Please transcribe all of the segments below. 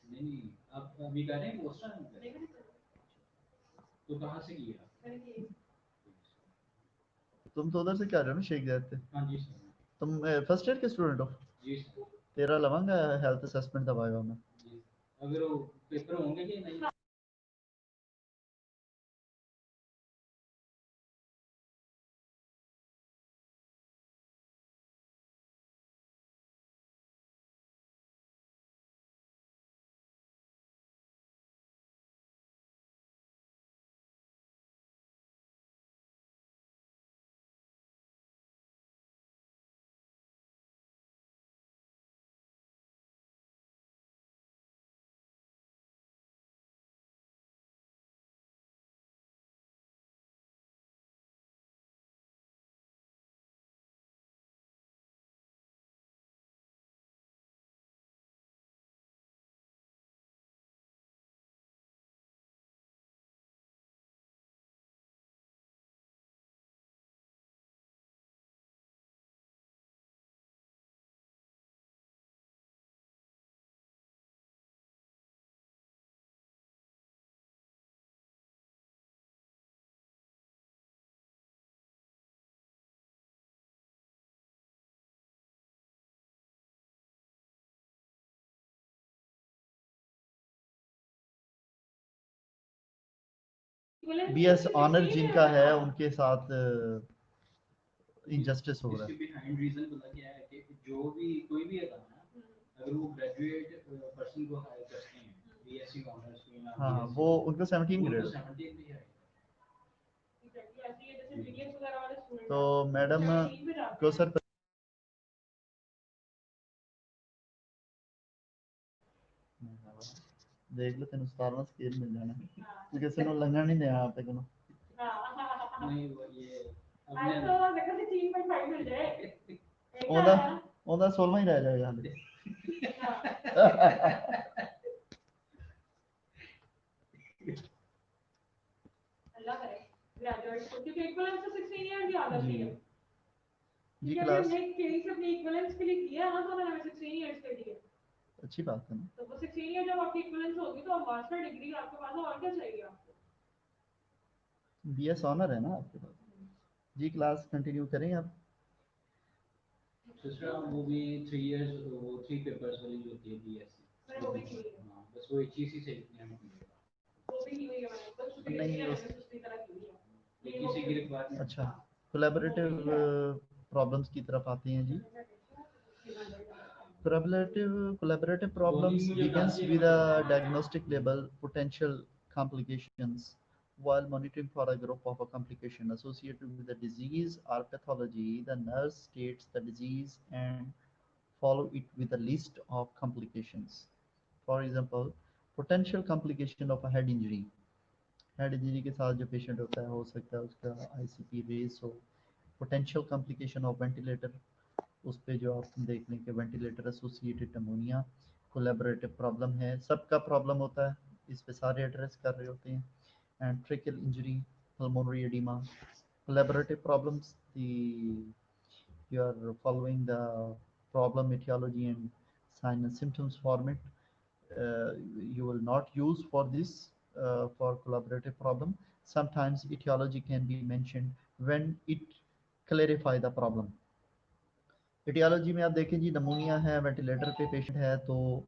नहीं, आप अभी कर रहे हैं पोस्टर में कर रहे हैं? तो कहाँ से किया? तुम तो उधर से क्या रहे हो ना, शेख जाते थे। हाँ जी सर। तुम फर्स्ट ईयर के स्टूडेंट हो? जी सर। तेरा लवांगा हेल्थ असेसमेंट दबाएगा मैं। जी, अगर वो पेपर होंगे कि नहीं? बीएस ऑनर जिनका है उनके साथ इनजस्टिस हो रहा इसके है। बिहाइंड रीजन पता क्या है कि जो भी कोई भी है ना, अगर वो ग्रेजुएट पर्सन को हायर करते हैं, बीएससी ऑनर्स को या हाँ बीएससी, वो उनका 17 उनको ग्रेड। 17 भी है। तो मैडम को सर देख लो तेन 17 स्केल मिल जाना, किसी ਨੂੰ ਲੰਘਣ ਨਹੀਂ ਦੇਣਾ ਆਪੇ ਕੋਲ। नहीं वो ये अपने तो देखो से 3.5 मिल जाए, ਉਹਦਾ ਉਹਦਾ 16 ਹੀ ਰਹਿ ਜਾਏਗਾ ਹਾਲੇ। अल्लाह करे ग्रेजुएट को, क्योंकि इक्विवेलेंस तो 16 इयर्स की आ जाती जी है। जी क्योंकि क्लास हमने केई से अपने इक्विवेलेंस के लिए किया है ना, तो मैंने 16 इयर्स के लिए। अच्छी बात है ना। तो वो 16 ईयर जब आपकी इक्विवेलेंस होगी तो अब मास्टर डिग्री आपके पास है, और क्या चाहिए आपको? बीएस ऑनर है ना आपके पास। जी क्लास कंटिन्यू करें आप। सिस्टर वो भी 3 इयर्स, वो 3 पेपर्स वाली जो होती है बीएससी, मैंने वो भी की है। हां बस वो एक चीज ही से लिखने में मिलेगा, वो भी की हुई है मैंने, बस उसकी नहीं डिग्री उस मैंने उसकी तरह की हुई है, ये किसी की रिक्वायरमेंट। अच्छा कोलैबोरेटिव प्रॉब्लम्स की तरफ आते हैं जी। Collaborative problems begins with a diagnostic label potential complications while monitoring for a group of a complication associated with the disease or pathology. The nurse states the disease and follow it with a list of complications. For example, potential complication of a head injury. Head injury के साथ जो patient होता है हो सकता है उसका ICP race हो। पोटेंशियल कॉम्प्लिकेशन ऑफ वेंटिलेटर, उस पे जो आप देख लें कि ventilator associated pneumonia collaborative problem है, सबका प्रॉब्लम होता है, इस पे सारे एड्रेस कर रहे होते हैं। And trickle injury, pulmonary edema, collaborative problems, the you are following the problem etiology and sign and symptoms format. You will not use for this for collaborative problem. Sometimes etiology can be mentioned when it clarify the problem. Etiology में आप देखें जी नमूनिया है, ventilator पे patient है, तो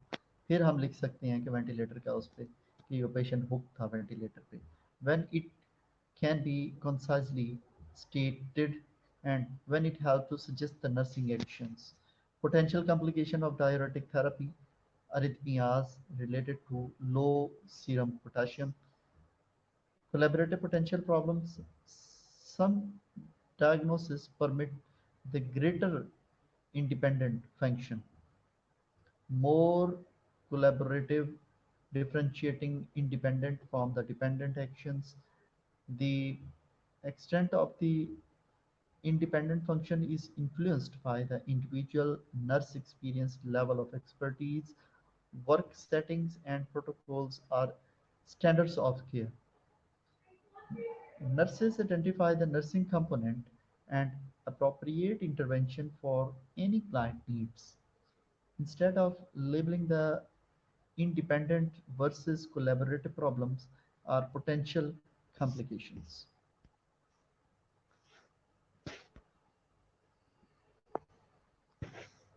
फिर हम लिख सकते हैं कि वेंटिलेटर का उस पे कि वो पेशेंट हुक था वेंटिलेटर पे। When it can be concisely stated and when it helps to suggest the nursing actions. Potential complication of diuretic therapy, arrhythmias related to low serum potassium, collaborative potential problems. Some diagnoses permit the greater independent function, more collaborative, differentiating independent from the dependent actions. The extent of the independent function is influenced by the individual nurse experience, level of expertise, work settings, and protocols or standards of care. Nurses identify the nursing component and appropriate intervention for any client needs. Instead of labeling the independent versus collaborative problems are potential complications.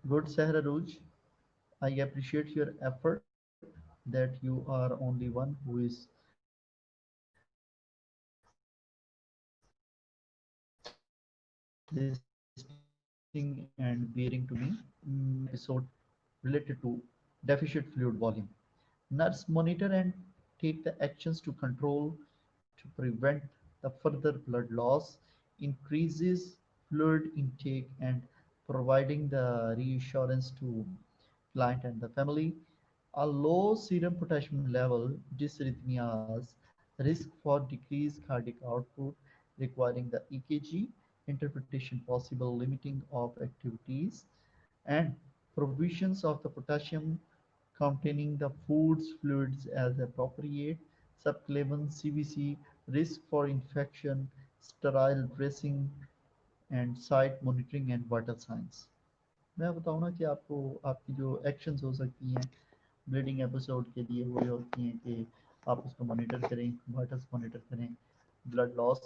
Good Sahra Rouge, I appreciate your effort that you are only one who is listening and bearing to me episode related to deficit fluid volume. Nurse monitor and take the actions to control to prevent the further blood loss, increases fluid intake and providing the reassurance to client and the family. A low serum potassium level dysrhythmias, risk for decreased cardiac output requiring the EKG interpretation, possible limiting of activities, and provisions of the potassium containing the foods fluids as appropriate, subclavian CVC, risk for infection, sterile dressing, and site monitoring and vital signs. मैं बताऊँ ना कि आपको आपकी जो actions हो सकती हैं ब्लीडिंग एपिसोड के लिए वो ये होती हैं कि आप उसको मॉनिटर करें, वाइटल्स मॉनिटर करें, ब्लड लॉस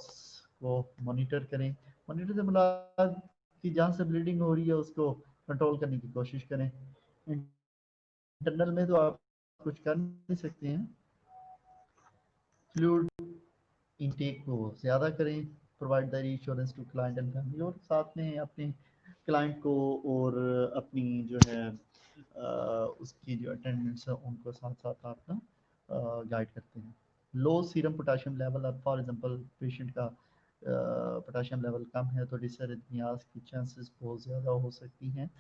को मॉनिटर करें। मॉनिटर से मुराद कि जहाँ से ब्लीडिंग हो रही है उसको कंट्रोल करने की कोशिश करें। इंटरनल में तो आप कुछ कर नहीं सकते हैं। फ्लूइड इनटेक को ज़्यादा करें, provide the reassurance to client and family, और साथ में अपने क्लाइंट को और अपनी जो है उसकी जो अटेंडेंट्स है उनको साथ साथ आप ना गाइड करते हैं। लो सीरम पोटाशियम लेवल, अब फॉर एग्जांपल पेशेंट का पोटाशियम लेवल कम है तो डिसरिथमियास की चांसेस बहुत ज़्यादा हो सकती हैं।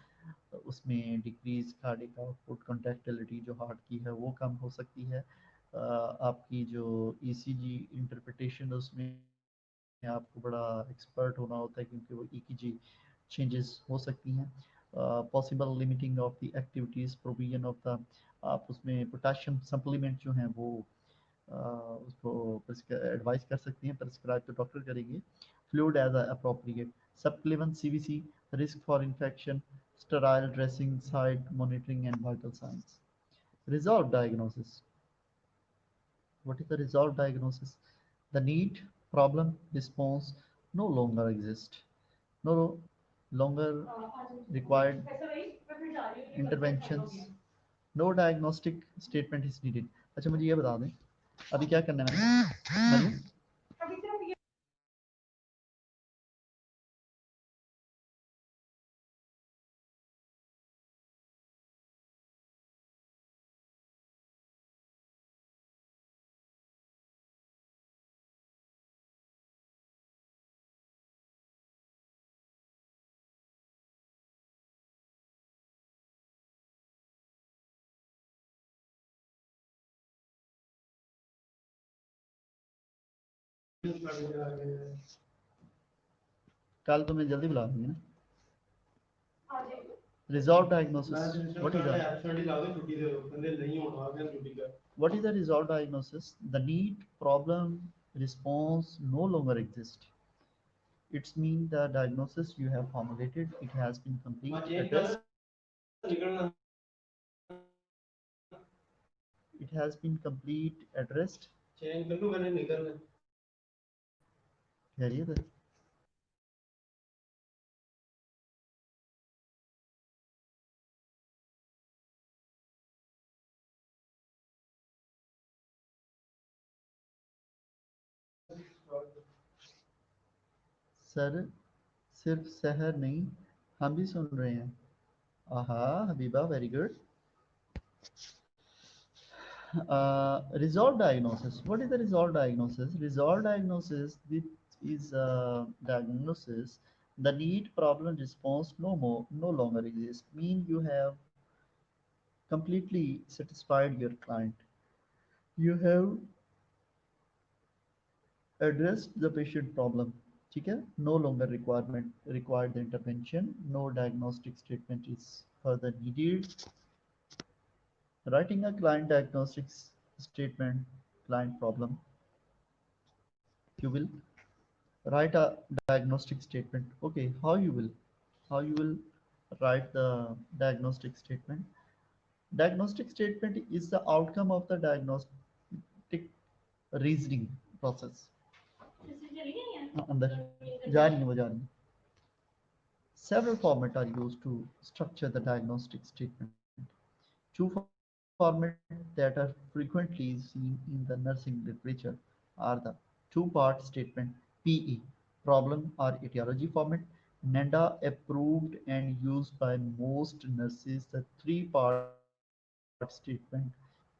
उसमें डिक्रीज कार्डिक आउटपुट, कंट्रैक्टिलिटी जो हार्ट की है वो कम हो सकती है। आपकी जो ईसीजी इंटरप्रिटेशन उसमें आपको बड़ा एक्सपर्ट होना होता है क्योंकि वो ईकीजी चेंजेस हो सकती हैं। Possible limiting of the activities, provision of the, आप उसमें पोटाशियम सप्लीमेंट जो हैं वो उसको एडवाइस कर सकती हैं, प्रिस्क्राइब तो डॉक्टर करेंगे। Fluid as appropriate, subclavian CVC, risk for infection, sterile dressing, site monitoring, and vital signs. Resolved diagnosis. What is the resolved diagnosis? The need, problem, response no longer exist. No longer required interventions. No diagnostic statement is needed. अच्छा मुझे ये बता दें अभी क्या करना है मैंने मरियम? कल तो मैं जल्दी बुला दूंगी ना। Resolved diagnosis. What is that? What is the resolved diagnosis? The need, problem, response no longer exist. It's mean the diagnosis you have formulated, it has been complete, addressed. It has been complete, addressed. खैरियत है? Sir सिर्फ सहर नहीं हम भी सुन रहे हैं। आहा Habiba very good. Resolved diagnosis. What is the resolved diagnosis? Resolved diagnosis, which is a diagnosis, the need, problem, response no longer exists. Mean you have completely satisfied your client. You have addressed the patient problem. ठीक है? No longer required the intervention. No diagnostic statement is further needed. Writing a client diagnostic statement, client problem. You will write a diagnostic statement. Okay, how you will write the diagnostic statement. Diagnostic statement is the outcome of the diagnostic reasoning process. अंदर जा रही है वो जा रही है. Several formats are used to structure the diagnostic statement. Two formats that are frequently seen in the nursing literature are the two-part statement PE, problem or etiology format, NENDA approved and used by most nurses, the three-part statement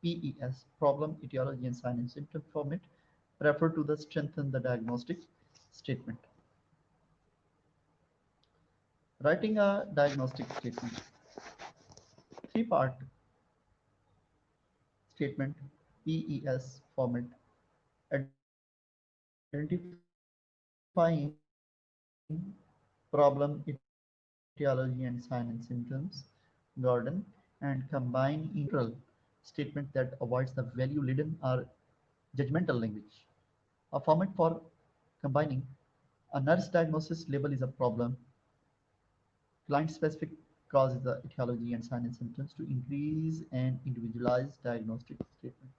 PES, problem, etiology and sign and symptom format, refer to the strengthen the diagnostic statement. Writing a diagnostic statement. Three-part statement PES format, identifying problem, etiology and sign and symptoms, Gordon, and combine in neutral statement that avoids the value laden or judgmental language. A format for combining a nurse diagnosis label is a problem, client specific cause is the etiology and sign and symptoms to increase an individualized diagnostic statement.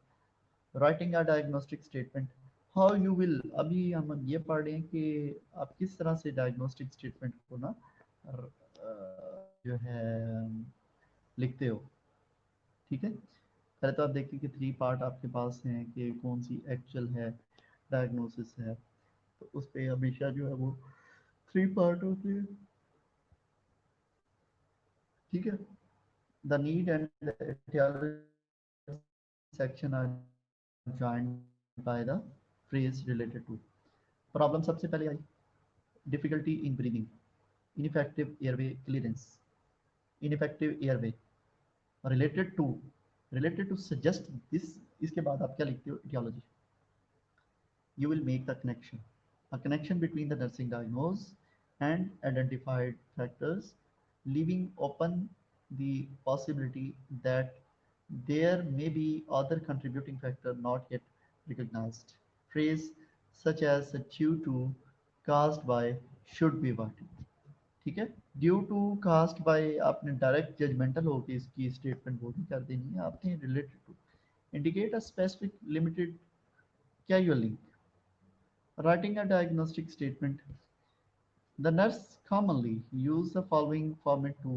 Writing a diagnostic statement, how you will, अभी हम ये पढ़ रहे हैं कि आप किस तरह से diagnostic statement को ना जो है लिखते हो. ठीक है, पहले तो आप देखिए कि थ्री पार्ट आपके पास हैं कि कौन सी एक्चुअल है, डायग्नोसिस है, तो उस पर हमेशा जो है वो थ्री पार्ट होते हैं. ठीक है, the need and section are joined by the phrase related to. Problem सबसे पहले आई, difficulty in breathing, ineffective airway clearance, ineffective airway related to, related to suggest this. इसके बाद आप क्या लिखते हो, etiology. You will make the connection, a connection between the nursing diagnosis and identified factors, leaving open the possibility that there may be other contributing factor not yet recognized. Phrase such as due to, caused by, should be avoided. ठीक है, due to, caused by आपने direct judgmental होकर इसकी statement वो नहीं कर देनी है, आपने related to, indicate a specific limited casual link. Writing a diagnostic statement. The nurse commonly use the following format to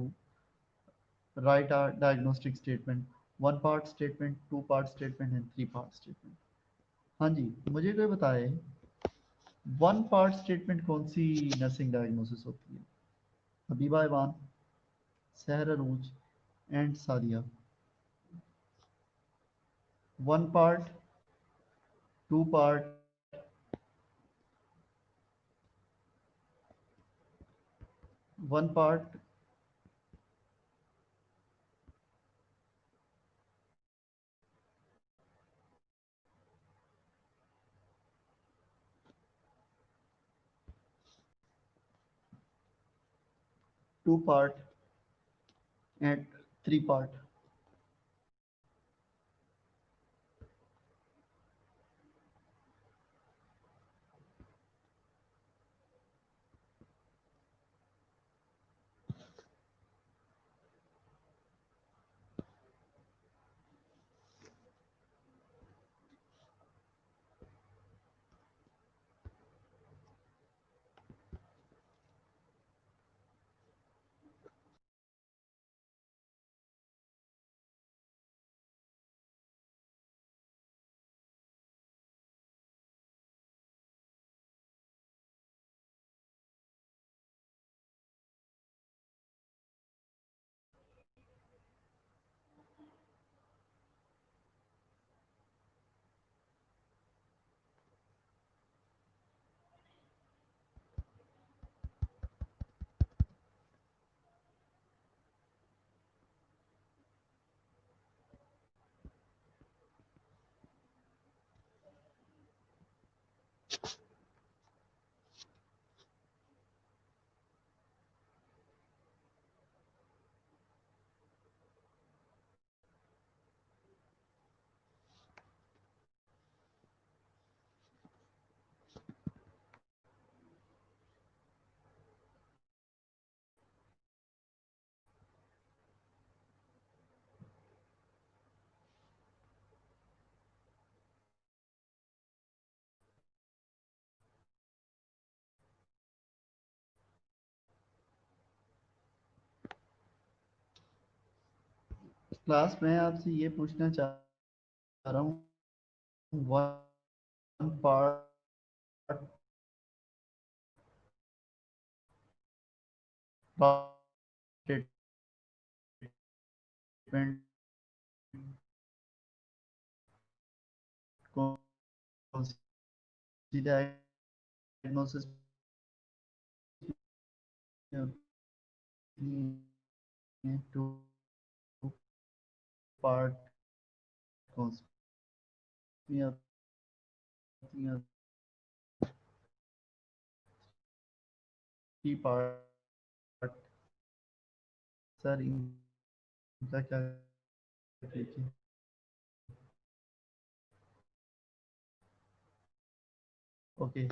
write a diagnostic statement: one part statement, two part statement and three part statement. हाँ जी, मुझे कोई बताए one part statement कौन C nursing diagnosis होती है? Habiba Iwan, Sahar Arooj and Sadia. One part, two part, one part, two part and three part. Class में आपसे ये पूछना चाह रहा हूँ, वन पार्ट ट्रीटमेंट कौन सी डायग्नोसिस टू पार्ट कौन सी आती हैं, की पार्ट सर इनका क्या ठीक है? ओके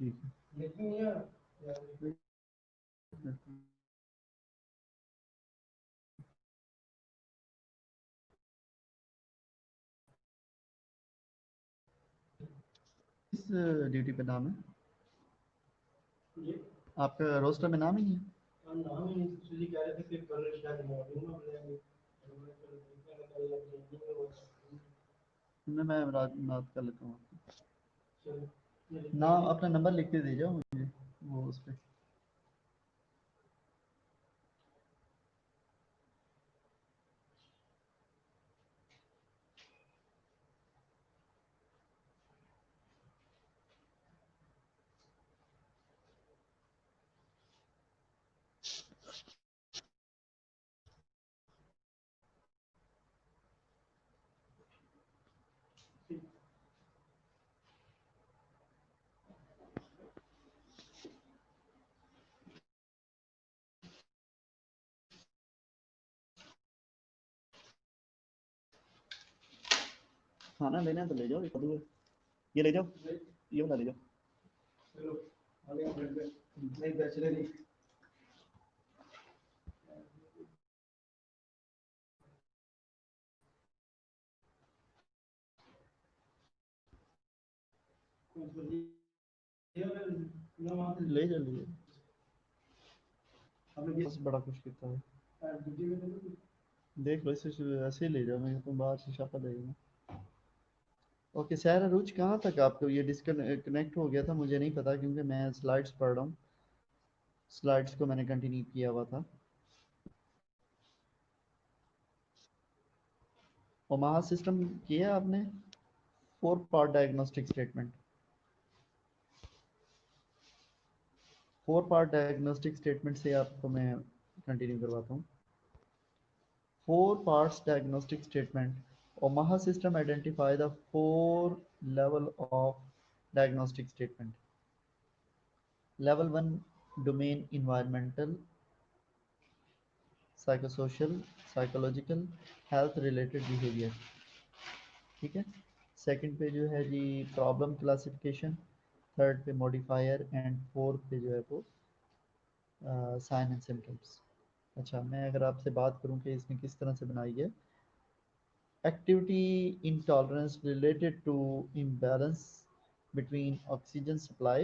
ठीक है। किस ड्यूटी पे नाम है आपका? रोस्टर में नाम ही नहीं है। मैं बात कर लेता हूँ ना, अपना नंबर लिख के दे जाओ मुझे वो उस पे। खाना लेना है तो ले जाओ, ये ले जाओ, ये वाला ले जाओ। ले जा ले बस बड़ा कुछ कितना है देख लो, इसे ऐसे ही ले जाओ, मैं तुम बाहर से छापा देगा। ओके सर, अरूज कहाँ तक आपको ये डिस्कनेक्ट हो गया था, मुझे नहीं पता क्योंकि मैं स्लाइड्स पढ़ रहा हूँ, स्लाइड्स को मैंने कंटिन्यू किया हुआ था। ओमाहा सिस्टम किया आपने, 4 part diagnostic statement, 4 part diagnostic statement से आपको मैं कंटिन्यू करवाता हूँ। 4 parts diagnostic statement. Omaha system identify the 4 level of diagnostic statement. Level 1 domain environmental, psychosocial, psychological, health related behavior. ठीक है। सेकंड पे जो है जी प्रॉब्लम क्लासिफिकेशन, थर्ड पे मॉडिफायर एंड फोर्थ पे जो है वो साइन एंड सिम्टम्स। अच्छा, मैं अगर आपसे बात करूं कि इसने किस तरह से बनाई है, activity intolerance related to imbalance between oxygen supply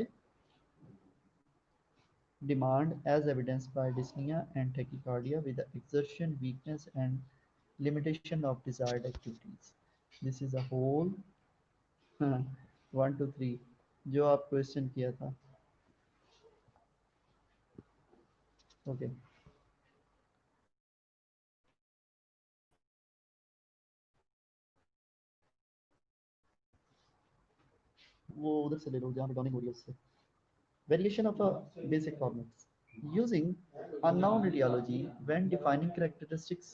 demand as evidenced by dyspnea and tachycardia with the exertion, weakness and limitation of desired activities. This is a whole 1 to 3 जो आप क्वेश्चन किया था। Okay okay. वो उधर से ले लो जहाँ recording हो रही है उससे। Variation of a basic formats using unknown etiology when defining characteristics।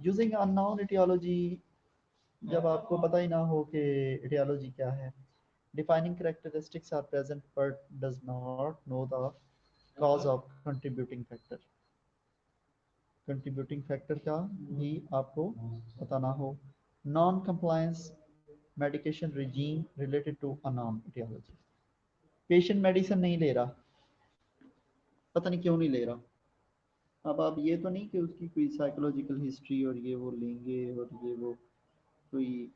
using unknown etiology जब आपको पता ही ना हो कि etiology क्या है, defining characteristics are present but does not know the cause of contributing factor। contributing factor का भी आपको पता ना हो। non compliance medication regime related to unknown etiology। Patient medicine नहीं ले रहा, पता नहीं क्यों नहीं ले रहा। अब आप ये तो नहीं कि उसकी कोई साइकोलॉजिकल हिस्ट्री और ये वो लेंगे और ये वो कोई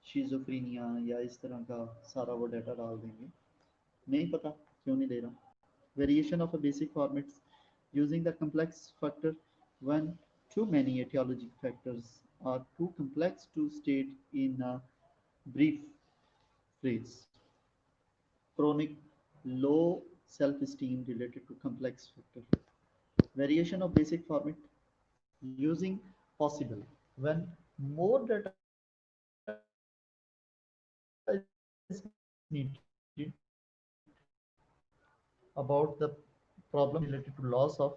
शिज़ोफ्रेनिया या इस तरह का सारा वो डाटा डाल देंगे, नहीं पता क्यों नहीं ले रहा। Variation of a basic formats using the complex factor when too many etiologic factors are too complex to state in a brief phrase। chronic low self-esteem related to complex factor। variation of basic format using possible when more data is needed about the problem related to loss of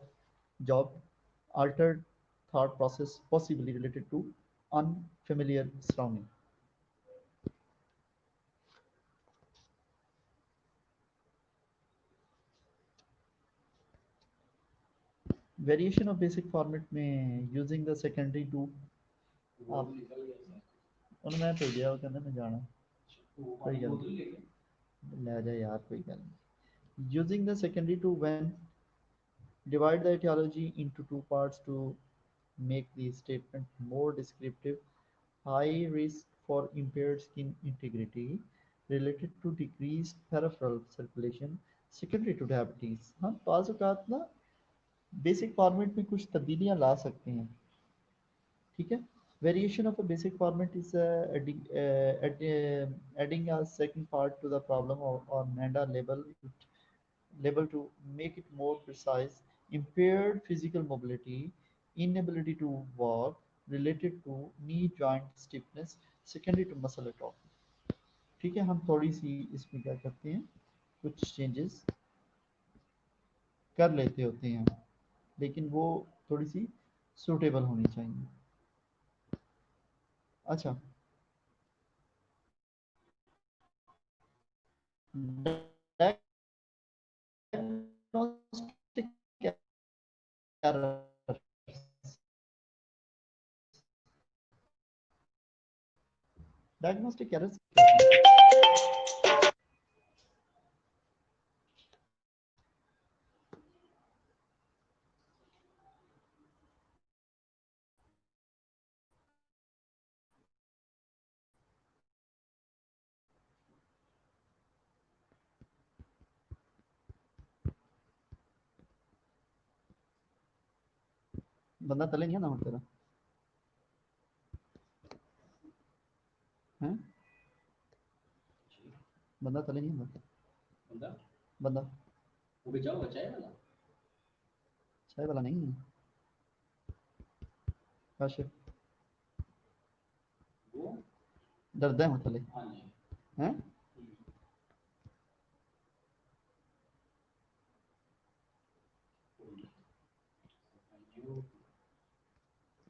job, altered thought process, possibly related to unfamiliar surrounding। Variation of basic format में using the secondary to आप उन्हें मैं भेजा वो कहते मैं जाना कोई गल ले जा यार कोई गल नहीं। Using the secondary to when divide the etiology into 2 parts to make the statement more descriptive। High risk for impaired skin integrity related to decreased peripheral circulation secondary to diabetes। हाँ बाज़ औक़ात ना बेसिक फॉर्मेट में कुछ तब्दीलियां ला सकते हैं, ठीक है। Variation of a basic format is adding a second part to the problem or NANDA label to make it more precise. Impaired physical mobility, inability to walk, related to knee joint stiffness, secondary to muscle atrophy। ठीक है, हम थोड़ी सी इसमें क्या करते हैं, कुछ changes कर लेते होते हैं, लेकिन वो थोड़ी सी सूटेबल होनी चाहिए। अच्छा, diagnostic errors, diagnostic errors बंदा तले नहीं है ना तेरा है, बंदा तले नहीं है बंदा बंदा वो भी जाओ चाय वाला चाय वाला नहीं है काशिफ, वो डरदा है तले हाँ नहीं हैं।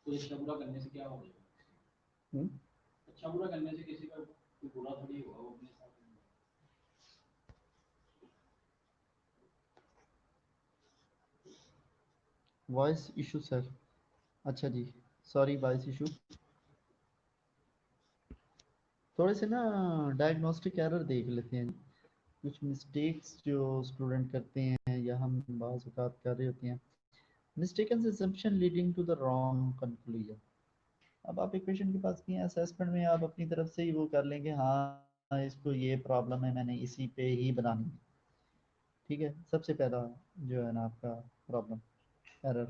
कोई अच्छा बुरा करने से क्या हो जाएगा, अच्छा बुरा करने से किसी का कोई बुरा थोड़ी होगा, वो अपने साथ वॉइस इशू सर, अच्छा जी, सॉरी वॉइस इशू। थोड़े से ना डायग्नोस्टिक एरर देख लेते हैं, कुछ मिस्टेक्स जो स्टूडेंट करते हैं या हम बाज़ औक़ात कर रहे होते हैं। Mistaken assumption leading to the wrong conclusion. अब आप इक्वेशन के पास किए असेसमेंट में आप अपनी तरफ से ही वो कर लेंगे, हाँ इसको ये प्रॉब्लम है, मैंने इसी पे ही बनानी है, ठीक है। सबसे पहला जो है ना आपका problem error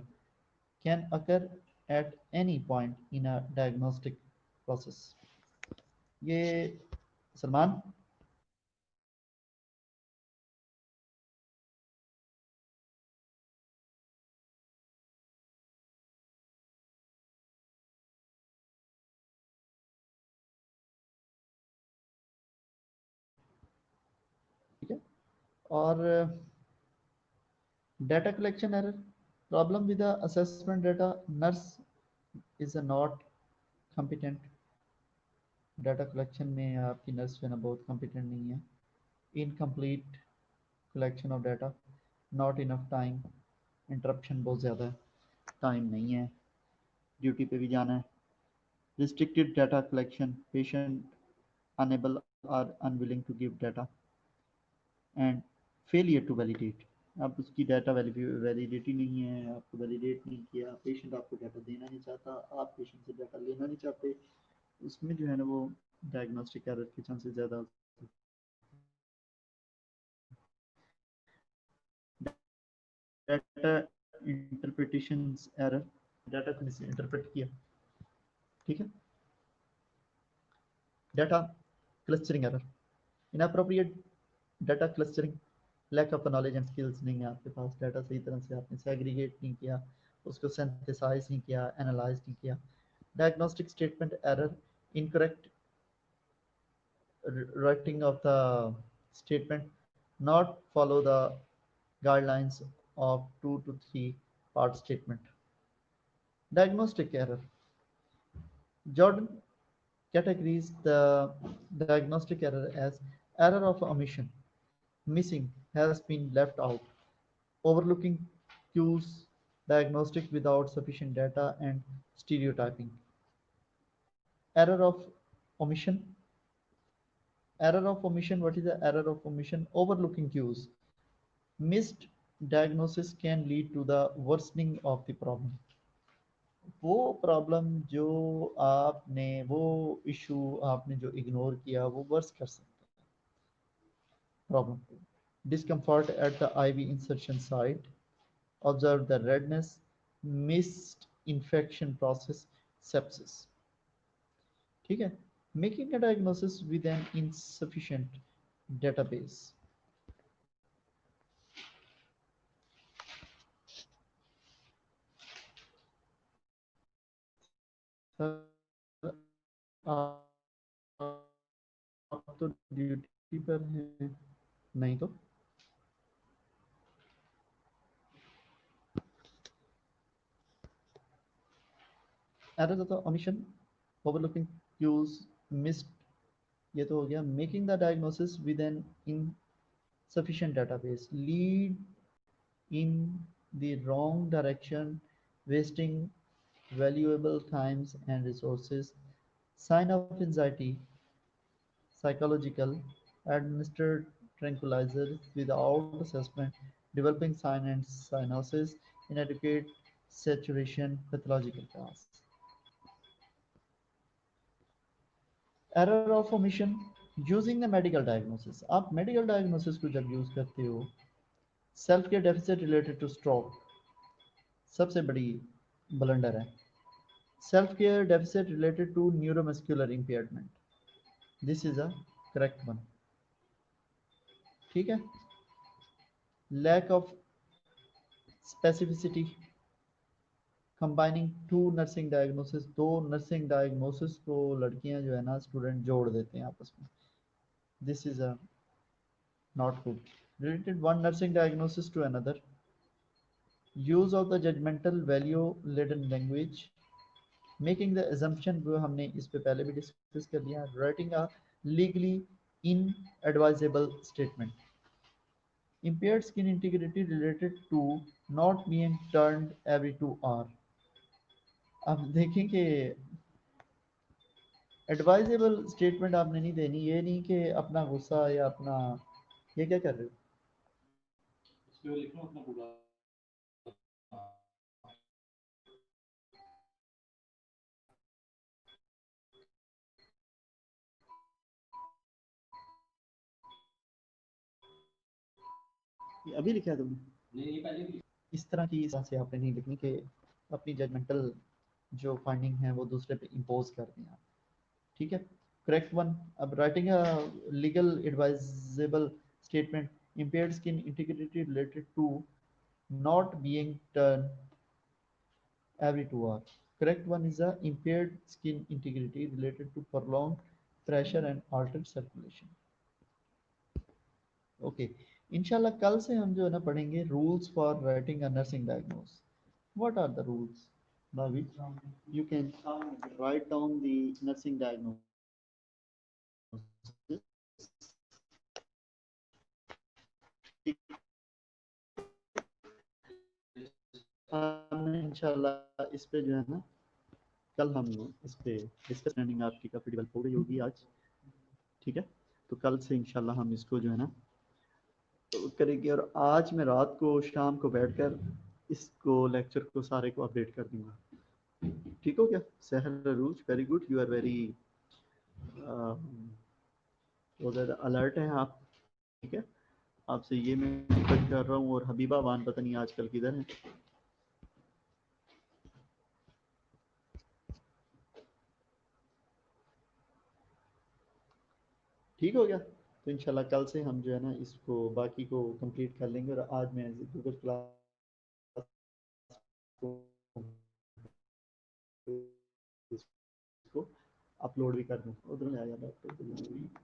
can occur at any point in a diagnostic process. ये सलमान, ठीक है। और data collection error, problem with the assessment data, nurse is a not competent। Data collection में आपकी नर्स जो है ना बहुत कॉम्पिटेंट नहीं है। Incomplete collection of data, not enough time, interruption बहुत ज़्यादा है, टाइम नहीं है, ड्यूटी पे भी जाना है। Restricted data collection, patient unable और unwilling to give data, and failure to validate. आप उसकी डाटा वैलिडिटी नहीं है, आपको वैलिडेट नहीं किया, पेशेंट आपको डाटा देना नहीं चाहता, आप पेशेंट से डाटा लेना नहीं चाहते, उसमें जो है ना वो डायग्नोस्टिक एरर के चांसेस ज़्यादा। डाटा इंटरप्रिटेशन एरर, डाटा को मिस इंटरप्रेट किया, ठीक है। Data clustering error, inappropriate data clustering, lack of knowledge and skills नहीं है आपके पास, डाटा सही तरह से आपने सेग्रीगेट नहीं किया, उसको सिंथेसाइज नहीं किया, एनालाइज नहीं किया। Diagnostic statement error, incorrect writing of the statement, not follow the guidelines of 2 to 3 part statement. Diagnostic error, Jordan categorizes the diagnostic error as error of omission, missing, has been left out, overlooking cues, diagnostic without sufficient data, and stereotyping. Error of omission, error of omission, what is the error of omission? Overlooking cues. Missed diagnosis can lead to the worsening of the problem। वो problem जो आपने, वो issue आपने जो ignore किया वो verse कर सकता है प्रॉब्लम को। Discomfort at the IV insertion site, observed the redness, missed infection process, sepsis. ठीक है? Making a diagnosis with an insufficient database. Sir, आप तो ड्यूटी पर हैं, नहीं तो errors of the omission, overlooking cues, missed, ये तो हो गया. Making the diagnosis with an insufficient database, lead in the wrong direction, wasting valuable times and resources, sign of anxiety, psychological, administered tranquilizers without assessment, developing sign and cyanosis, inadequate saturation, pathological cause. Error of omission, using the medical diagnosis. आप medical diagnosis को जब use करते हो, self care deficit related to stroke सबसे बड़ी blunder है. Self care deficit related to neuromuscular impairment. This is a correct one. ठीक है. Lack of specificity, combining two nursing diagnosis, दो nursing diagnosis को लड़कियां जो है ना स्टूडेंट जोड़ देते हैं आपस में. This is a not good. Related one nursing diagnosis to another. Use of the judgmental value laden language, making the assumption, वो हमने इस पे पहले भी डिस्कस कर लिया. Writing a legally inadvisable statement. Impaired skin integrity related to not being turned every 2 hours. अब देखें कि एडवाइजेबल स्टेटमेंट आपने नहीं देनी, ये नहीं कि अपना गुस्सा या अपना, ये क्या कर रहे हो? इसमें लिखना अपना पूरा ये अभी लिखा है तुमने? नहीं, ये पहले भी इस तरह की इस तरह से आपने नहीं लिखनी कि अपनी जजमेंटल जो फाइंडिंग है वो दूसरे पे इम्पोज कर दें आप. ठीक है. Correct one. अब writing a legal advisable statement, impaired skin integrity related to not being turned every 2 hours. Correct one is a impaired skin integrity related to prolonged pressure and altered circulation. Okay. इंशाल्लाह कल से हम जो है ना पढ़ेंगे rules for writing a nursing diagnose. What are the rules by which you can write down the nursing diagnosis. हम इंशाल्लाह इस पे जो है ना कल हम इस पे डिस्कस ट्रेनिंग आपकी काफ़ी डेवलप हो गई होगी आज. ठीक है. तो कल से इंशाल्लाह हम इसको जो है ना करेंगे, और आज मैं रात को शाम को बैठकर इसको लेक्चर को सारे को अपडेट कर दूंगा. ठीक हो गया? Sahar Rooj, very good, you are very बहुत ज़्यादा अलर्ट हैं आप. ठीक है. आपसे ये मैं एक्सपेक्ट कर रहा हूँ. और हबीबा बान पता नहीं आजकल किधर है. ठीक हो गया. तो इंशाल्लाह कल से हम जो है ना इसको बाकी को कंप्लीट कर लेंगे. और आज मैं गूगल क्लास को अपलोड भी कर दूँ. उधर में आया लैपटॉप.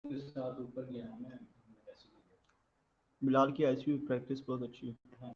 के साथ ऊपर गया मैं, बिलाल की आईसीयू प्रैक्टिस बहुत अच्छी है। हाँ